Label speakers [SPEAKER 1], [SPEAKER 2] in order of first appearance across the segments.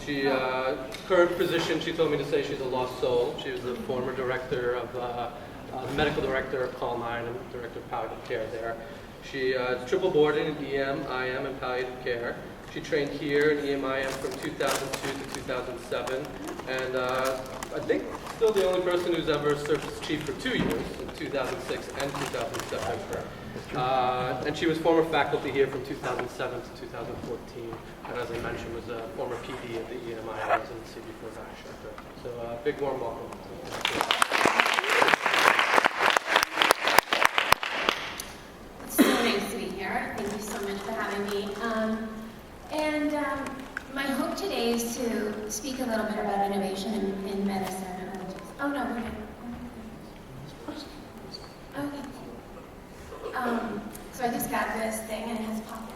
[SPEAKER 1] She, current position, she told me to say she's a lost soul. She was the former director of, the medical director of Call 9 and director of palliative care there. She is triple boarded in EM, IM, and palliative care. She trained here in EM/IM from 2002 to 2007, and I think still the only person who's ever served as chief for 2 years, in 2006 and 2007. And she was former faculty here from 2007 to 2014, and as I mentioned, was a former PD at the EM/IM residency before that. So big warm welcome.
[SPEAKER 2] It's so nice to be here. Thank you so much for having me. My hope today is to speak a little bit about innovation in medicine. Oh no, we're good. Okay. So I just got this thing and it has pockets.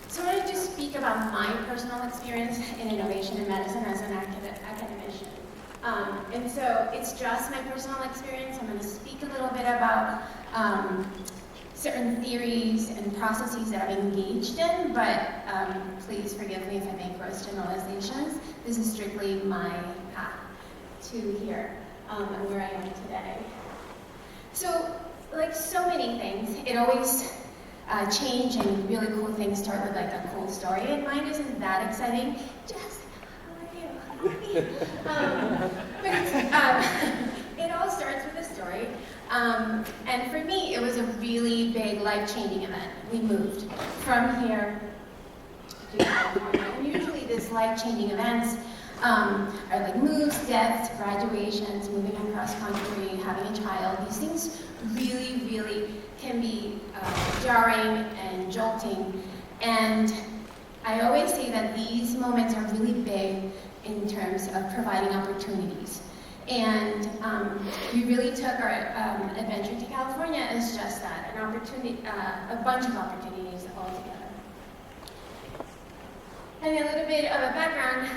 [SPEAKER 2] So I wanted to speak about my personal experience in innovation in medicine as an academician. And so it's just my personal experience. I'm going to speak a little bit about certain theories and processes that I've engaged in, but please forgive me if I make gross generalizations. This is strictly my path to here, and where I am today. So, like so many things, it always change and really cool things start with like a cool story, and mine isn't that exciting. Just how are you? It all starts with a story. And for me, it was a really big, life-changing event. We moved from here to California. And usually these life-changing events are like moves, deaths, graduations, moving across country, having a child. These things really, really can be jarring and jolting. And I always say that these moments are really big in terms of providing opportunities. And we really took our adventure to California as just that, an opportunity, a bunch of opportunities all together. And a little bit of a background,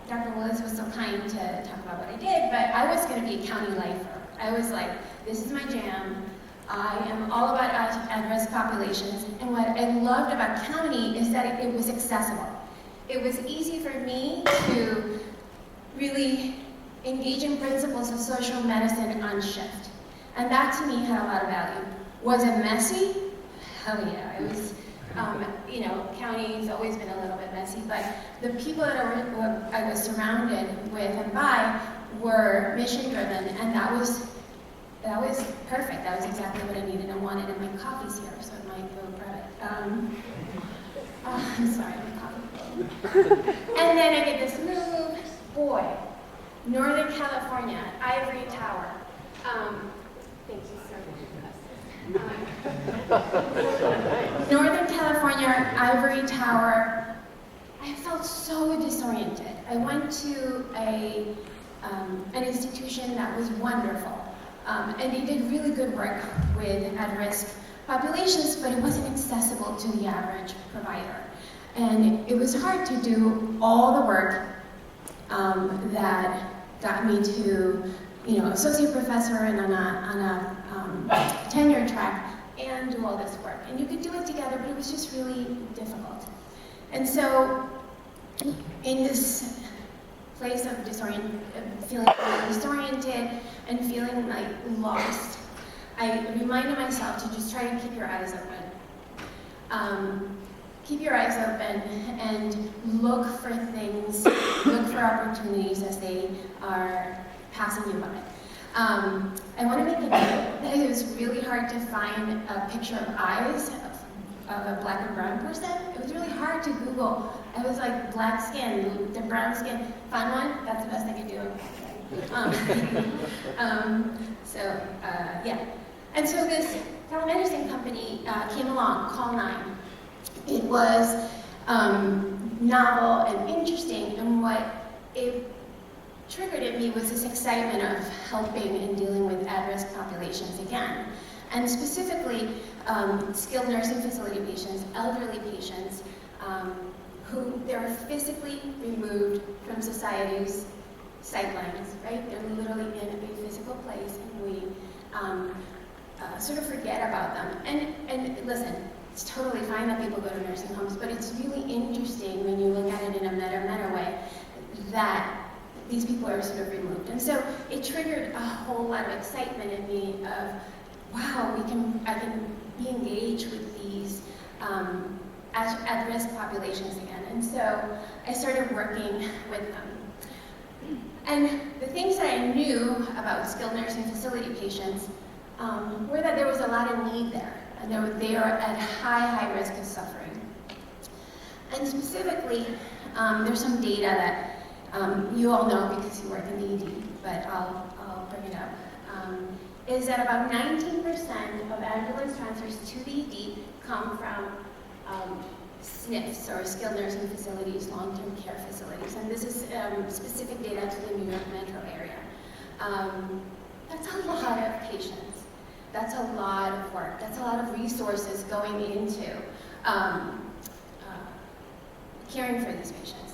[SPEAKER 2] Dr. Willis was so kind to talk about what I did, but I was going to be a county lifer. I was like, this is my jam. I am all about at-risk populations, and what I loved about county is that it was accessible. It was easy for me to really engage in principles of social medicine on shift. And that to me had a lot of value. Was it messy? Hell yeah. It was, county's always been a little bit messy, but the people that I was surrounded with and by were mission driven, and that was perfect. That was exactly what I needed and wanted, and my coffee's here, so it might go private. I'm sorry, my coffee. And then I get this move. Boy, Northern California, Ivory Tower. Thank you, sir. Northern California, Ivory Tower. I felt so disoriented. I went to an institution that was wonderful, and they did really good work with at-risk populations, but it wasn't accessible to the average provider. And it was hard to do all the work that got me to, associate professor and on a tenure track and do all this work. And you could do it together, but it was just really difficult. And so, in this place of feeling disoriented and feeling like lost, I reminded myself to just try to keep your eyes open. Keep your eyes open and look for things, look for opportunities as they are passing you by. I want to make a note that it was really hard to find a picture of eyes of a black and brown person. It was really hard to Google. I was like, black skin, the brown skin, find one, that's the best I could do. Yeah. And so this telemedicine company came along, Call 9. It was novel and interesting, and what it triggered in me was this excitement of helping and dealing with at-risk populations again. And specifically, skilled nursing facility patients, elderly patients, who they're physically removed from society's sightlines, right? They're literally in a physical place, and we sort of forget about them. And listen, it's totally fine that people go to nursing homes, but it's really interesting when you look at it in a meta way that these people are sort of removed. And so it triggered a whole lot of excitement in me of, wow, I can be engaged with these at-risk populations again. And so I started working with them. And the things that I knew about skilled nursing facility patients were that there was a lot of need there, and they are at high risk of suffering. And specifically, there's some data that you all know because you work in the ED, but I'll bring it up, is that about 19% of ambulance transfers to the ED come from SNFs, or skilled nursing facilities, long-term care facilities, and this is specific data to the New York metro area. That's a lot of patients. That's a lot of work. That's a lot of resources going into caring for these patients.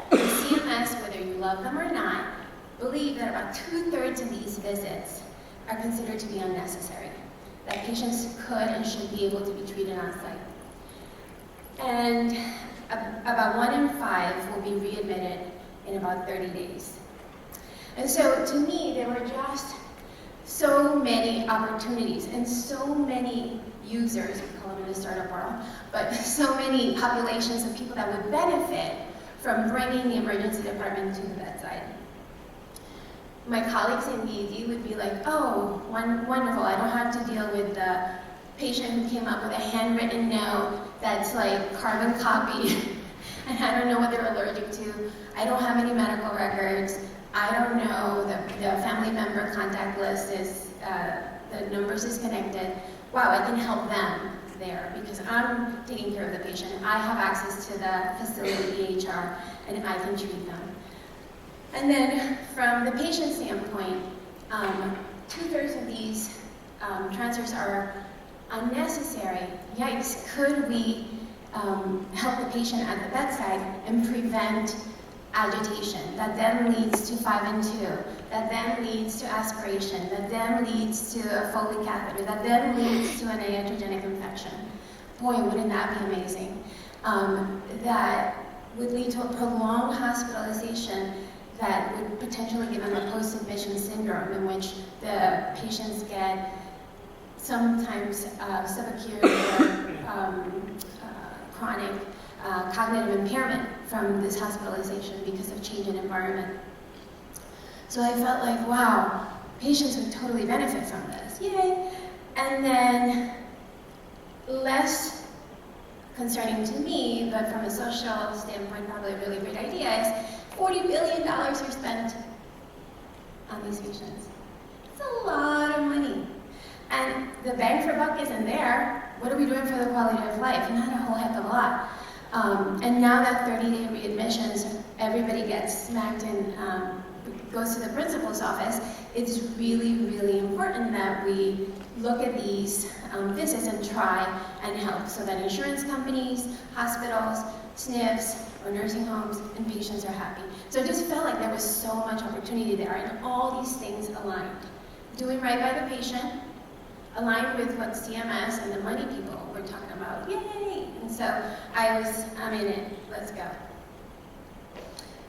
[SPEAKER 2] The CMS, whether you love them or not, believe that about 2/3 of these visits are considered to be unnecessary, that patients could and should be able to be treated on site. And about 1 in 5 will be readmitted in about 30 days. And so to me, there were just so many opportunities and so many users, we call them in the startup world, but so many populations of people that would benefit from bringing the emergency department to the bedside. My colleagues in the ED would be like, oh, wonderful, I don't have to deal with the patient who came up with a handwritten note that's like carbon copy, and I don't know what they're allergic to. I don't have any medical records. I don't know, the family member contact list is, the numbers disconnected. Wow, I can help them there because I'm taking care of the patient. I have access to the facility EHR, and I can treat them. And then from the patient standpoint, 2/3 of these transfers are unnecessary. Yikes, could we help the patient at the bedside and prevent agitation that then leads to 5 and 2, that then leads to aspiration, that then leads to a Foley catheter, that then leads to an iatrogenic infection. Boy, wouldn't that be amazing? That would lead to a prolonged hospitalization that would potentially give them a post-admission syndrome in which the patients get sometimes subacute or chronic cognitive impairment from this hospitalization because of change in environment. So I felt like, wow, patients would totally benefit from this. Yay! And then, less concerning to me, but from a social standpoint, probably a really great idea, is $40 billion are spent on these patients. It's a lot of money. And the bang for buck isn't there. What are we doing for the quality of life? Not a whole heck of a lot. And now that 30-day readmissions, everybody gets smacked and goes to the principal's office, it's really, really important that we look at these visits and try and help so that insurance companies, hospitals, SNFs, or nursing homes, and patients are happy. So it just felt like there was so much opportunity there, and all these things aligned. Doing right by the patient, aligned with what CMS and the money people were talking about. Yay! And so I'm in it. Let's go.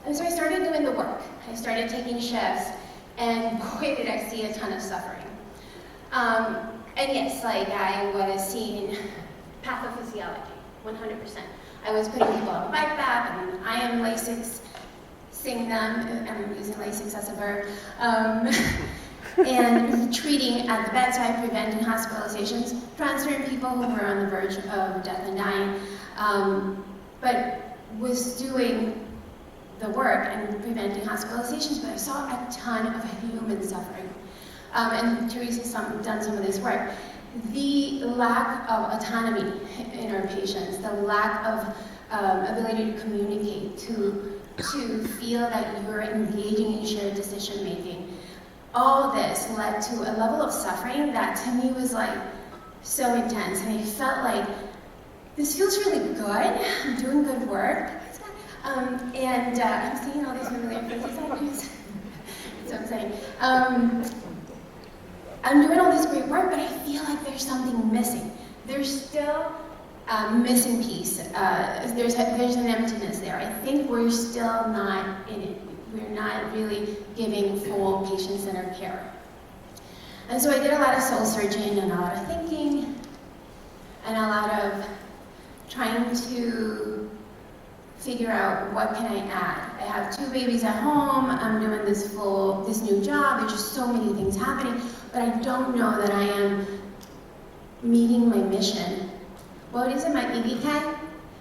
[SPEAKER 2] And so I started doing the work. I started taking shifts, and boy, did I see a ton of suffering. And yes, like I was seeing pathophysiology, 100%. I was putting people on bike bath, and I am Lasixing them. I'm using Lasix as a verb. And treating at the bedside, preventing hospitalizations, transferring people who were on the verge of death and dying, but was doing the work and preventing hospitalizations, but I saw a ton of human suffering. And Teresa's done some of this work. The lack of autonomy in our patients, the lack of ability to communicate, to feel that you're engaging in shared decision making, all this led to a level of suffering that to me was like so intense, and I felt like this feels really good. I'm doing good work, and I'm seeing all these familiar faces. It's so exciting. I'm doing all this great work, but I feel like there's something missing. There's still a missing piece. There's an emptiness there. I think we're still not in it. We're not really giving full patient-centered care. And so I did a lot of soul searching and a lot of thinking and a lot of trying to figure out what can I add. I have 2 babies at home. I'm doing this new job. There's just so many things happening, but I don't know that I am meeting my mission. What is it, my EB tag?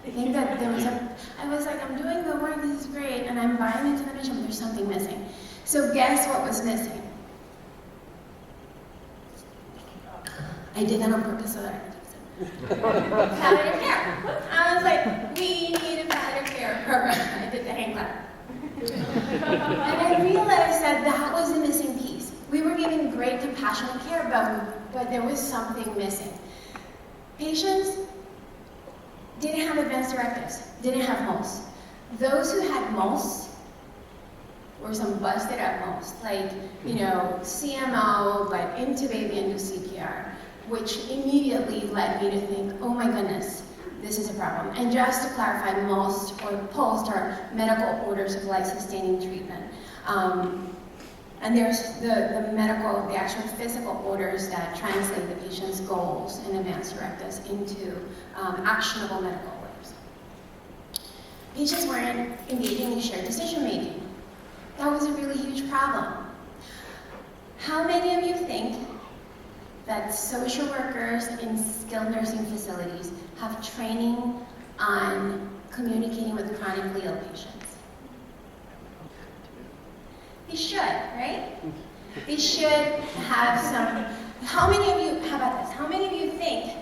[SPEAKER 2] I think that there was I was like, I'm doing good work, this is great, and I'm buying into the mission, but there's something missing. So guess what was missing? I did that on purpose so that I could use it. Palliative care. I was like, we need a palliative care program. I did the hand clap. And I realized that that was the missing piece. We were giving great compassionate care, but there was something missing. Patients didn't have advanced directives, didn't have MOS. Those who had MOS were some busted up MOS, like, CMO, but intubate and do CPR, which immediately led me to think, oh my goodness, this is a problem. And just to clarify, MOS or POST are medical orders of life-sustaining treatment. And there's the actual physical orders that translate the patient's goals and advanced directives into actionable medical orders. Patients weren't engaging in shared decision making. That was a really huge problem. How many of you think that social workers in skilled nursing facilities have training on communicating with chronically ill patients? They should, right? They should have some. How many of you, how about this? How many of you think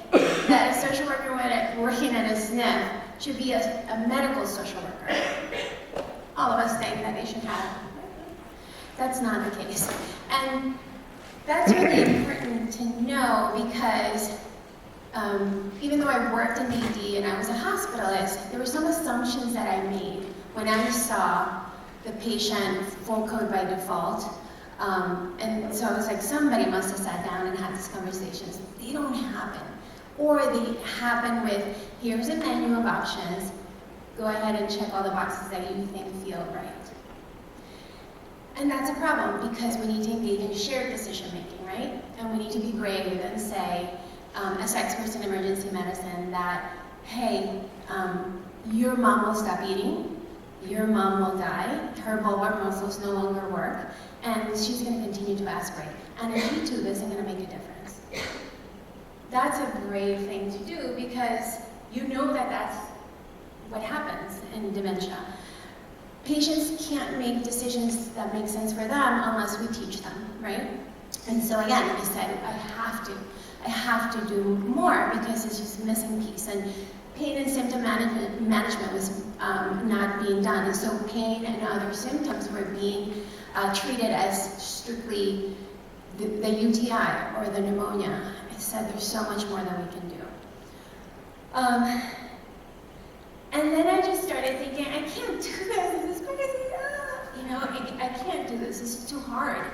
[SPEAKER 2] that a social worker working at a SNF should be a medical social worker? All of us think that they should have. That's not the case. And that's really important to know because even though I worked in ED and I was a hospitalist, there were some assumptions that I made when I saw the patient full code by default. And so I was like, somebody must have sat down and had these conversations. They don't happen. Or they happen with, here's a menu of options, go ahead and check all the boxes that you think feel right. And that's a problem because we need to engage in shared decision making, right? And we need to be brave and say, as experts in emergency medicine, that, hey, your mom will stop eating, your mom will die, her bulbar muscles no longer work, and she's going to continue to aspirate. And if you do this, isn't going to make a difference. That's a brave thing to do because you know that that's what happens in dementia. Patients can't make decisions that make sense for them unless we teach them, right? And so again, I said, I have to do more because it's just a missing piece. And pain and symptom management was not being done. And so pain and other symptoms were being treated as strictly the UTI or the pneumonia. I said there's so much more that we can do. And then I just started thinking, I can't do this. This is crazy. I can't do this. This is too hard.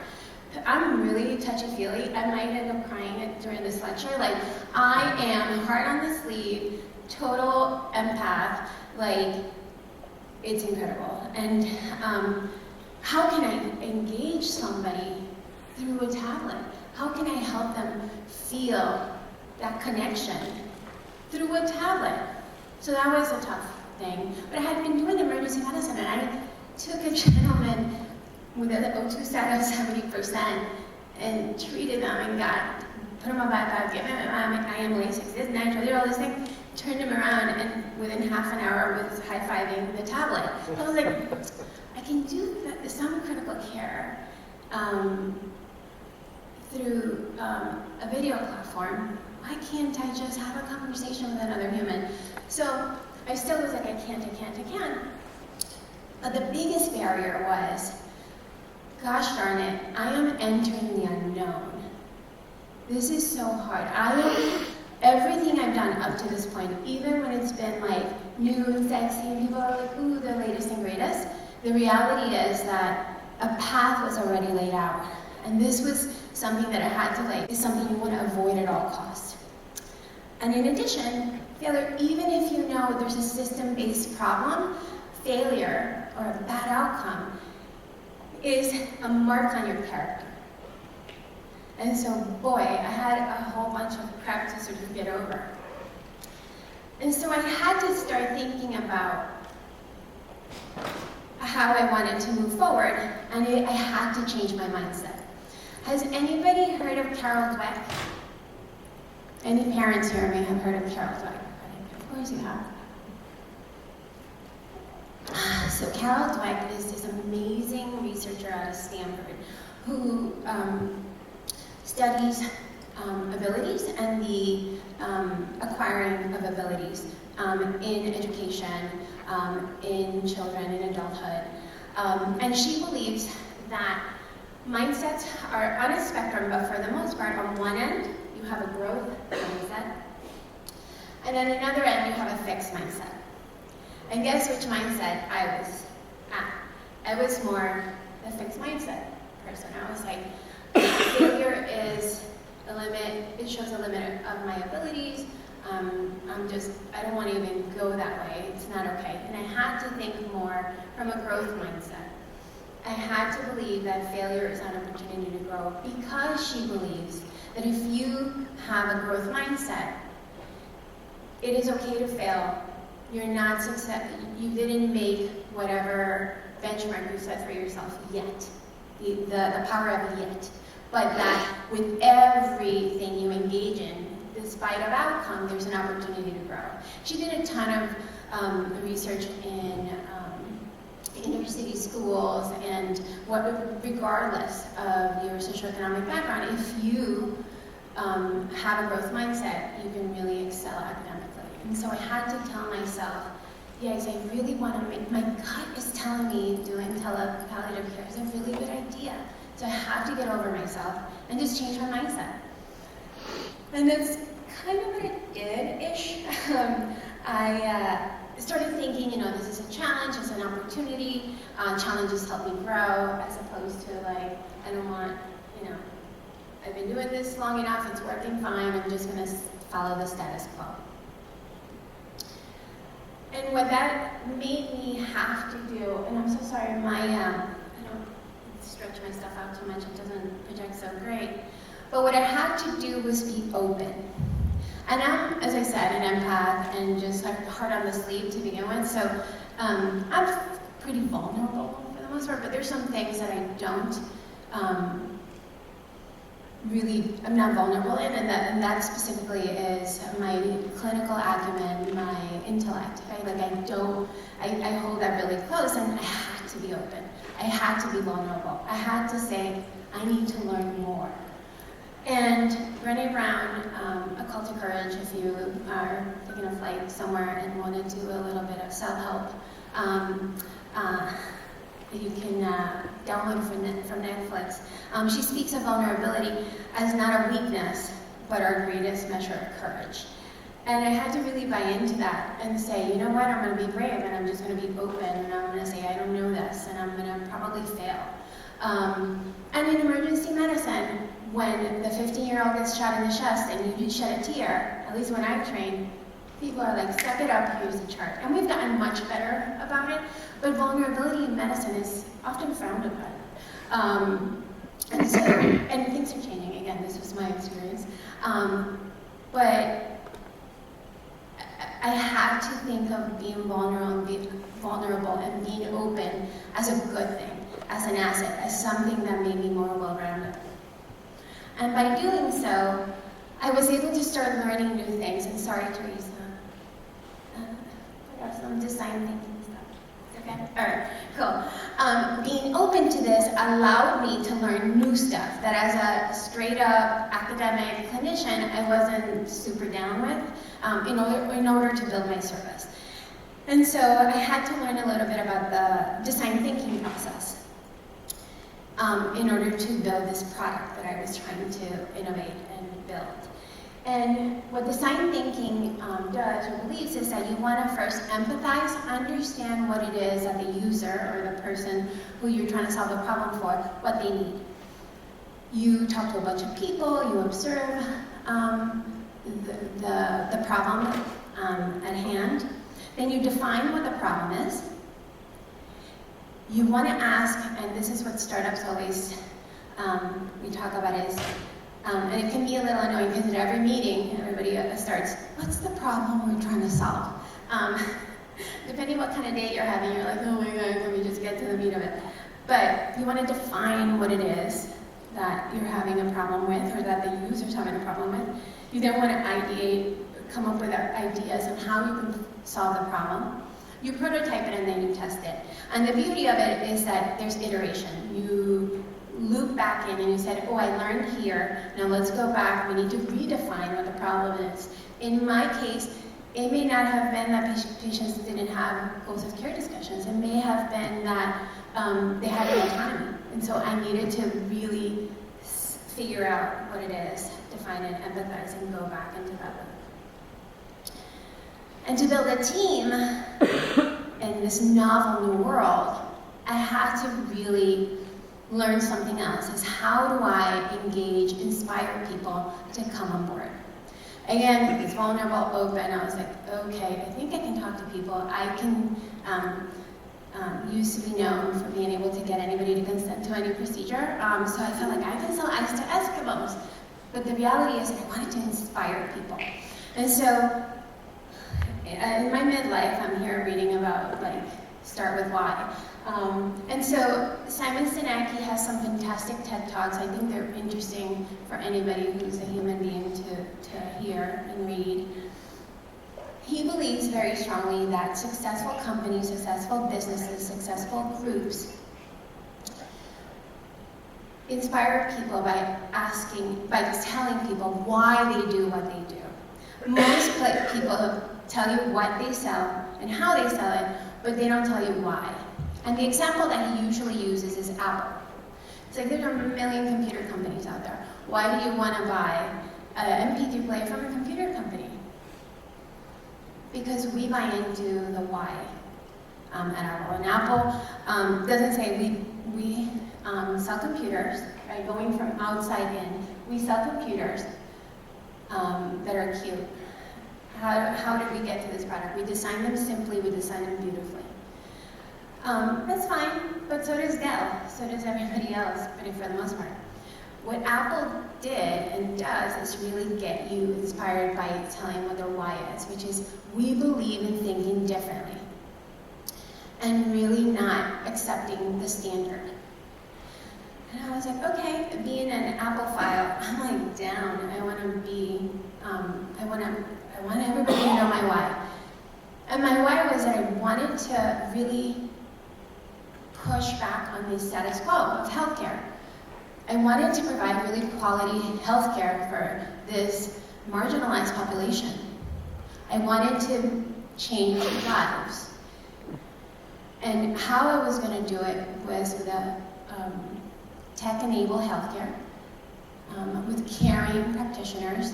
[SPEAKER 2] I'm really touchy-feely. I might end up crying during this lecture. Like, I am heart on the sleeve, total empath. Like, it's incredible. And how can I engage somebody through a tablet? How can I help them feel that connection through a tablet? So that was a tough thing. But I had been doing emergency medicine, and I took a gentleman with an O2 stat of 70% and treated them and put him on BiPAP, gave him IM Lasix, this nitro, did all this thing, turned him around, and within half an hour was high-fiving the tablet. I was like, I can do some critical care through a video platform. Why can't I just have a conversation with another human? So I still was like, I can't. But the biggest barrier was, gosh darn it, I am entering the unknown. This is so hard. Everything I've done up to this point, even when it's been like new and sexy and people are like, ooh, the latest and greatest, the reality is that a path was already laid out. And this was something that I had to is something you want to avoid at all costs. And in addition, failure, even if you know there's a system-based problem, failure or a bad outcome is a mark on your character. And so, boy, I had a whole bunch of crap to sort of get over. And so I had to start thinking about how I wanted to move forward, and I had to change my mindset. Has anybody heard of Carol Dweck? Any parents here may have heard of Carol Dweck. Of course you have. So Carol Dweck is this amazing researcher out of Stanford who studies abilities and the acquiring of abilities in education, in children, in adulthood. And she believes that mindsets are on a spectrum, but for the most part, on one end, you have a growth mindset, and on another end, you have a fixed mindset. And guess which mindset I was at? I was more the fixed mindset person. I was like, failure is a limit, it shows a limit of my abilities. I don't want to even go that way. It's not okay. And I had to think more from a growth mindset. I had to believe that failure is an opportunity to grow, because she believes that if you have a growth mindset, it is okay to fail. You're not you didn't make whatever benchmark you set for yourself yet, the power of it yet. But that with everything you engage in, despite of outcome, there's an opportunity to grow. She did a ton of research in inner city schools, and regardless of your socioeconomic background, if you have a growth mindset, you can really excel academically. And so I had to tell myself, yes, I really want to my gut is telling me doing telepalliative care is a really good idea. So I have to get over myself and just change my mindset. And that's kind of what I did-ish. I started thinking, this is a challenge, it's an opportunity. Challenges help me grow, as opposed to I don't want, I've been doing this long enough, it's working fine, I'm just going to follow the status quo. And what that made me have to do, and I'm so sorry, I don't stretch my stuff out too much, it doesn't project so great. But what I had to do was be open. And I'm, as I said, an empath and just heart on the sleeve to begin with, so I'm pretty vulnerable for the most part, but there's some things that I don't I'm not vulnerable in, and that specifically is my clinical acumen, my intellect. I hold that really close, and I had to be open. I had to be vulnerable. I had to say, I need to learn more. And Brené Brown, A Call to Courage, if you are taking a flight somewhere and want to do a little bit of self-help, you can download from Netflix. She speaks of vulnerability as not a weakness, but our greatest measure of courage. And I had to really buy into that and say, you know what, I'm going to be brave, and I'm just going to be open, and I'm going to say, I don't know this, and I'm going to probably fail. And in emergency medicine, when the 15-year-old gets shot in the chest and you shed a tear, at least when I train, people are like, suck it up, here's the chart. And we've gotten much better about it, but vulnerability in medicine is often frowned upon. And things are changing. Again, this was my experience. But I had to think of being vulnerable and being open as a good thing, as an asset, as something that made me more well-rounded. And by doing so, I was able to start learning new things. And sorry, Teresa, I got some design thinking stuff. Okay? All right, cool. Being open to this allowed me to learn new stuff that as a straight-up academic clinician, I wasn't super down with in order to build my service. And so I had to learn a little bit about the design thinking process in order to build this product that I was trying to innovate and build. And what design thinking does or believes is that you want to first empathize, understand what it is that the user or the person who you're trying to solve the problem for, what they need. You talk to a bunch of people, you observe the problem at hand. Then you define what the problem is. You want to ask, and this is what startups always we talk about is, and it can be a little annoying because at every meeting, everybody starts, what's the problem we're trying to solve? Depending what kind of day you're having, you're like, oh my God, can we just get to the meat of it? But you want to define what it is that you're having a problem with, or that the user's having a problem with. You then want to ideate, come up with ideas on how you can solve the problem. You prototype it and then you test it. And the beauty of it is that there's iteration. You loop back in and you said, oh, I learned here, now let's go back, we need to redefine what the problem is. In my case, it may not have been that patients didn't have goals of care discussions. It may have been that they had no autonomy. And so I needed to really figure out what it is, define it, empathize, and go back into that loop. And to build a team in this novel new world, I had to really learn something else, is how do I engage, inspire people to come on board. Again, it's vulnerable, open, I was like, okay, I think I can talk to people. I can used to be known for being able to get anybody to consent to any procedure, so I felt like I can sell ice to Eskimos. But the reality is that I wanted to inspire people. And so, in my midlife, I'm here reading about, like, start with why. And so, Simon Sinek, he has some fantastic TED Talks. I think they're interesting for anybody who's a human being to hear and read. He believes very strongly that successful companies, successful businesses, successful groups inspire people by telling people why they do what they do. Most people tell you what they sell and how they sell it, but they don't tell you why. And the example that he usually uses is Apple. It's like there are a million computer companies out there. Why do you want to buy an MP3 player from a computer company? Because we buy into the why at Apple. And Apple doesn't say we sell computers, right? Going from outside in, we sell computers that are cute. How did we get to this product? We design them simply, we design them beautifully. That's fine, but so does Dell, so does everybody else, but for the most part. What Apple did and does is really get you inspired by telling what their why is, which is we believe in thinking differently and really not accepting the standard. And I was like, okay, being an Apple-phile, I'm like down. I want everybody to know my why. And my why was that I wanted to really push back on the status quo of healthcare. I wanted to provide really quality healthcare for this marginalized population. I wanted to change lives. And how I was going to do it was with a tech-enabled healthcare, with caring practitioners,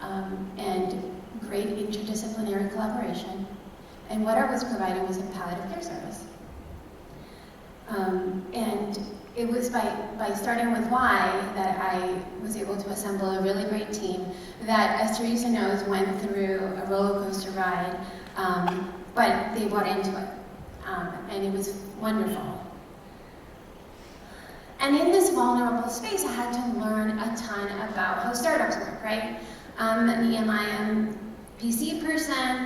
[SPEAKER 2] and great interdisciplinary collaboration. And what I was providing was a palliative care service. And it was by starting with why that I was able to assemble a really great team that, as Teresa knows, went through a roller coaster ride, but they bought into it, and it was wonderful. And in this vulnerable space, I had to learn a ton about how startups work, right? An EMI PC person,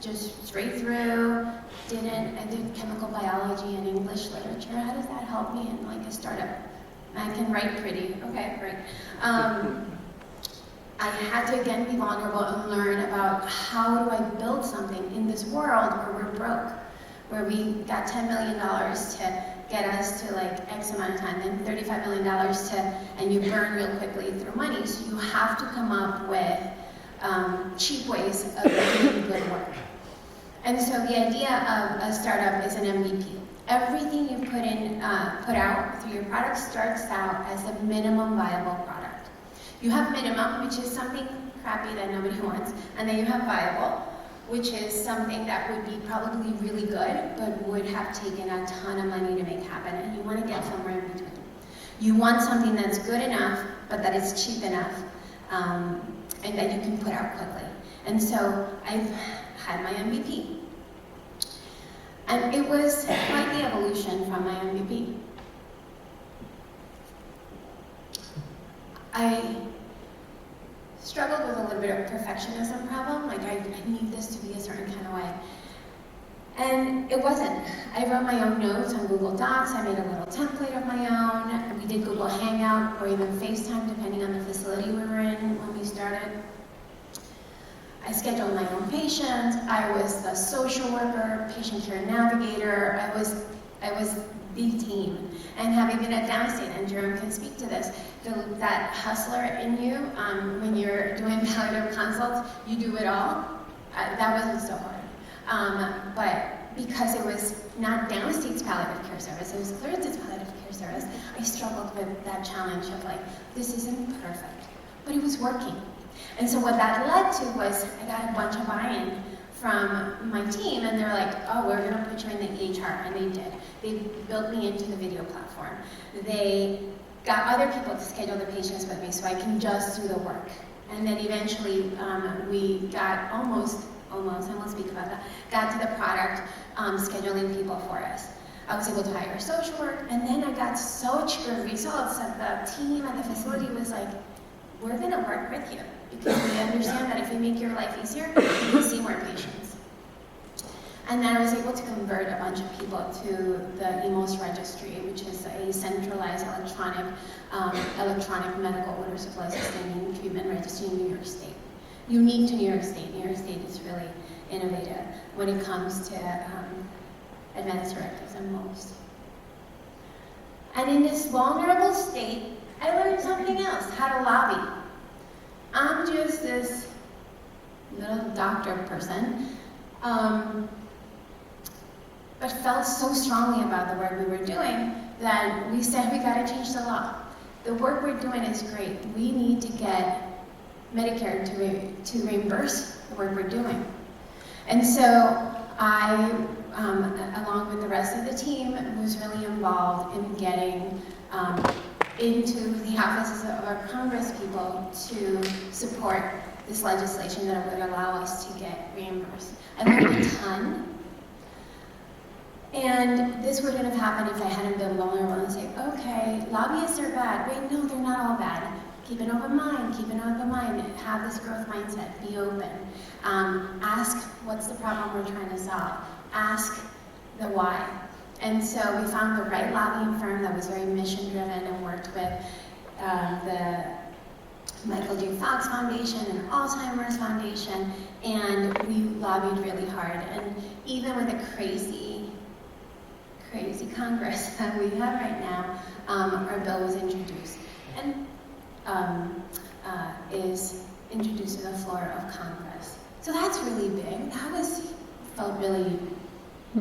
[SPEAKER 2] just straight through. I did chemical biology and English literature. How does that help me in like a startup? I can write pretty. Okay, great. I had to again be vulnerable and learn about how do I build something in this world where we're broke, where we got $10 million to get us to like X amount of time, then $35 million and you burn real quickly through money. So you have to come up with cheap ways of doing good work. And so the idea of a startup is an MVP. Everything you put out through your product starts out as a minimum viable product. You have minimum, which is something crappy that nobody wants, and then you have viable, which is something that would be probably really good, but would have taken a ton of money to make happen, and you want to get somewhere in between. You want something that's good enough, but that it's cheap enough, and that you can put out quickly. And so I've had my MVP. And it was quite the evolution from my MVP. I struggled with a little bit of perfectionism problem, like I need this to be a certain kind of way. And it wasn't. I wrote my own notes on Google Docs, I made a little template of my own, we did Google Hangout or even FaceTime depending on the facility we were in when we started. I scheduled my own patients, I was the social worker, patient care navigator, I was the team. And having been at downstate, and Jerome can speak to this, that hustler in you, when you're doing palliative consults, you do it all. That wasn't so hard. But because it was not downstate's palliative care service, it was Clartiza's palliative care service, I struggled with that challenge of like, this isn't perfect, but it was working. And so what that led to was I got a bunch of buy-in from my team, and they're like, oh, we're gonna put you in the EHR, and they did. They built me into the video platform. They got other people to schedule the patients with me so I can just do the work. And then eventually we got almost, and we'll speak about that, got to the product scheduling people for us. I was able to hire a social work, and then I got such good results that the team at the facility was like, we're gonna work with you, because we understand that if we make your life easier, you can see more patients. And then I was able to convert a bunch of people to the EMOS registry, which is a centralized electronic medical order supply sustaining treatment registry in New York State. Unique to New York State. New York State is really innovative when it comes to advanced directives and most. And in this vulnerable state, I learned something else, how to lobby. I'm just this little doctor person, but felt so strongly about the work we were doing that we said we gotta change the law. The work we're doing is great. We need to get Medicare to reimburse the work we're doing. And so I, along with the rest of the team, was really involved in getting into the offices of our Congress people to support this legislation that would allow us to get reimbursed. I learned a ton. And this wouldn't have happened if I hadn't been vulnerable and say, okay, lobbyists are bad. Wait, no, they're not all bad. Keep an open mind, have this growth mindset, be open. Ask what's the problem we're trying to solve. Ask the why. And so we found the right lobbying firm that was very mission-driven and worked with the Michael J. Fox Foundation and Alzheimer's Foundation, and we lobbied really hard. And even with the crazy Congress that we have right now, our bill was introduced. And is introduced to the floor of Congress. So that's really big. Felt really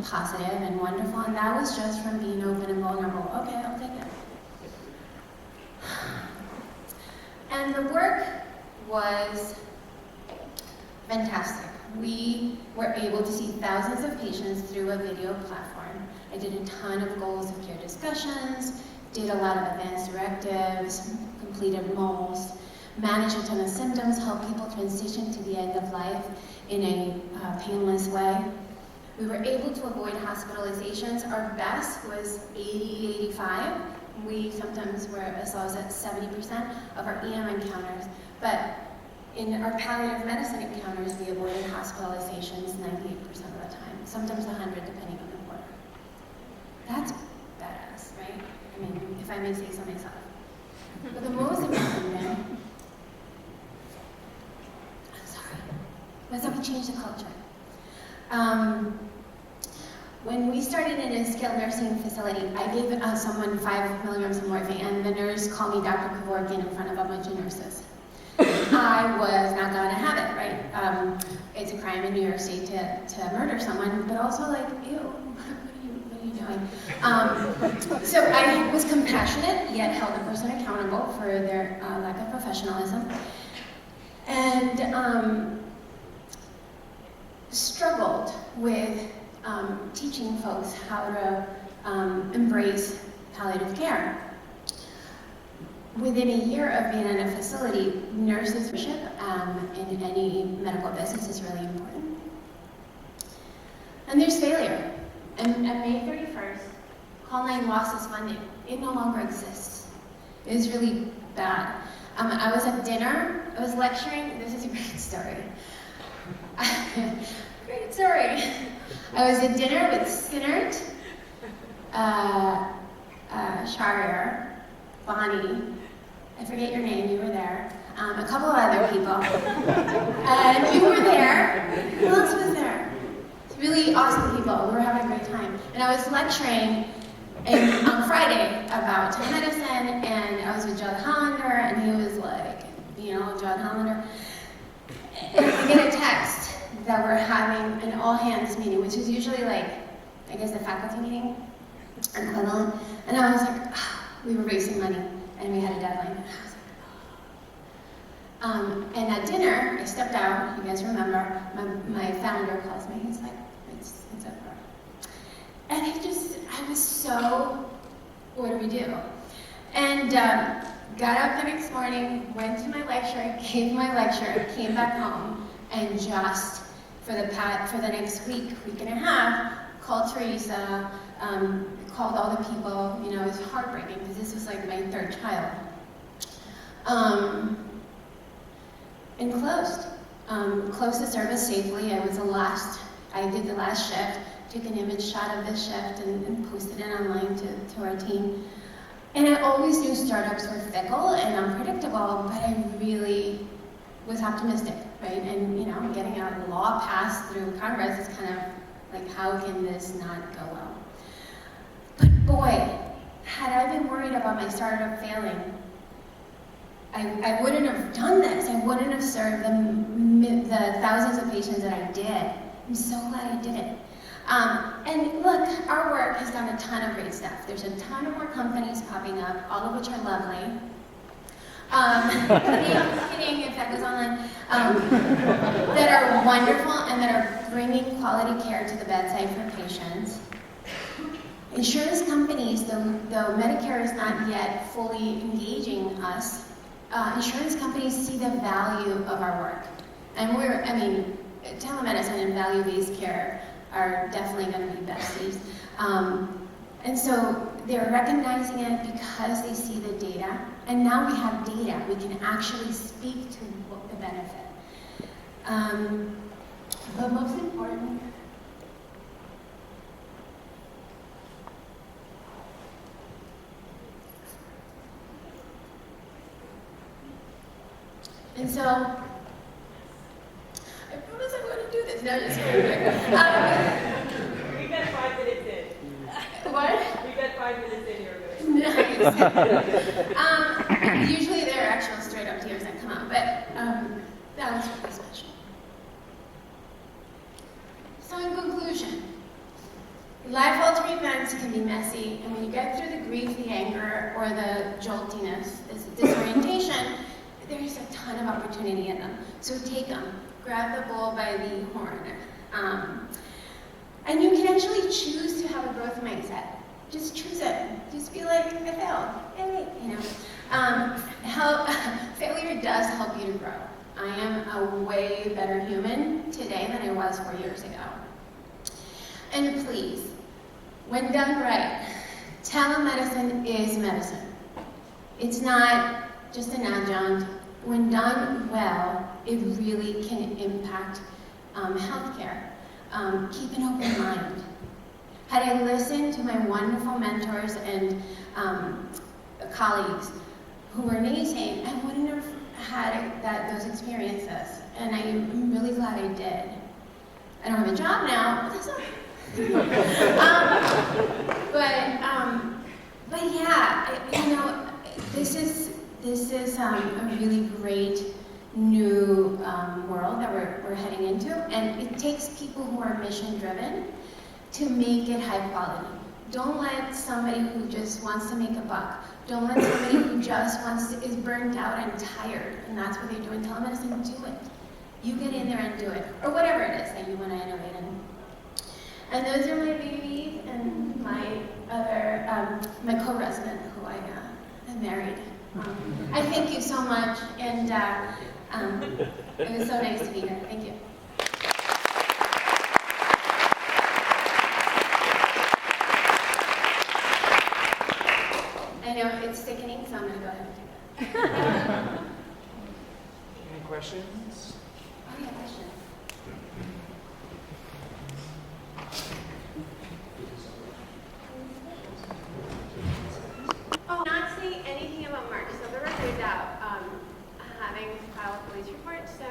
[SPEAKER 2] positive and wonderful, and that was just from being open and vulnerable. Okay, I'll take it. And the work was fantastic. We were able to see thousands of patients through a video platform. I did a ton of goals of care discussions, did a lot of advanced directives, completed MOLs, managed a ton of symptoms, helped people transition to the end of life in a painless way. We were able to avoid hospitalizations. Our best was 80, 85. We sometimes were as low as at 70% of our EM encounters. But in our palliative medicine encounters, we avoided hospitalizations 98% of the time, sometimes 100 depending on the quarter. That's badass, right? I mean, if I may say so myself. But the most important thing, was that we changed the culture. When we started in a skilled nursing facility, I gave someone 5 milligrams of morphine, and the nurse called me Dr. Kevorkian in front of a bunch of nurses. I was not going to have it, right? It's a crime in New York State to murder someone, but also like, ew, what are you doing? So I was compassionate, yet held the person accountable for their lack of professionalism, and struggled with teaching folks how to embrace palliative care. within a year of being in a facility, nurses in any medical business is really important. And there's failure. And at May 31st, Call 9 lost its funding. It no longer exists. It was really bad. I was at dinner, I was lecturing, this is a great story. Great story. I was at dinner with Sinnert, Shariar, Bonnie, I forget your name, you were there, a couple of other people. And you were there. Who else was there? Really awesome people. We were having a great time. And I was lecturing on Friday about telemedicine, and I was with Judd Hollander, and he was like, Judd Hollander. And I get a text that we're having an all-hands meeting, which is usually like, I guess, the faculty meeting equivalent. And I was like, we were raising money, and we had a deadline. And I was like, and at dinner, I stepped out. You guys remember? My founder calls me. He's like, it's over. And I was so, what do we do? And got up the next morning, went to my lecture, gave my lecture, came back home, and just for the next week and a half, called Clartiza, called all the people. It was heartbreaking because this was like my third child. And closed the service safely. I did the last shift, took an image shot of this shift and posted it online to our team. And I always knew startups were fickle and unpredictable, but I really was optimistic, right? And getting a law passed through Congress is kind of like, how can this not go well? But boy, had I been worried about my startup failing, I wouldn't have done this. I wouldn't have served the thousands of patients that I did. I'm so glad I did it. And look, our work has done a ton of great stuff. There's a ton of more companies popping up, all of which are lovely. Kidding, if that goes online. That are wonderful and that are bringing quality care to the bedside for patients. Insurance companies, though Medicare is not yet fully engaging us, insurance companies see the value of our work. And telemedicine and value-based care are definitely going to be besties. And so they're recognizing it because they see the data. And now we have data. We can actually speak to the benefit. But most important, and so, I promise I'm going to do this. No, just kidding.
[SPEAKER 3] We got 5 minutes in.
[SPEAKER 2] What?
[SPEAKER 3] We got 5 minutes in, you're good.
[SPEAKER 2] Nice. Usually there are actual straight up tears that come out, but that was really special. So in conclusion, life-altering events can be messy, and when you get through the grief, the anger, or the joltiness, this disorientation, there's a ton of opportunity in them. So take them. Grab the bull by the horn. And you can actually choose to have a growth mindset. Just choose it. Just be like, I failed. Yay, failure does help you to grow. I am a way better human today than I was 4 years ago. And please, when done right, telemedicine is medicine. It's not just an adjunct. When done well, it really can impact healthcare. Keep an open mind. Had I listened to my wonderful mentors and colleagues who were amazing, I wouldn't have had those experiences. And I'm really glad I did. I don't have a job now, but that's okay. But yeah, this is a really great new world that we're heading into, and it takes people who are mission-driven to make it high quality. Don't let somebody who just wants to make a buck, don't let somebody who just is burnt out and tired, and that's what they do in telemedicine, do it. You get in there and do it, or whatever it is that you want to innovate in. And those are my babies and my other, my co-resident who I married I thank you so much, and it was so nice to be here. Thank you. I know it's sickening, so I'm going to go ahead and do that.
[SPEAKER 4] Any questions?
[SPEAKER 2] Oh, yeah, question.
[SPEAKER 5] Oh, not saying anything about March, so the record is out. Having filed a police report, so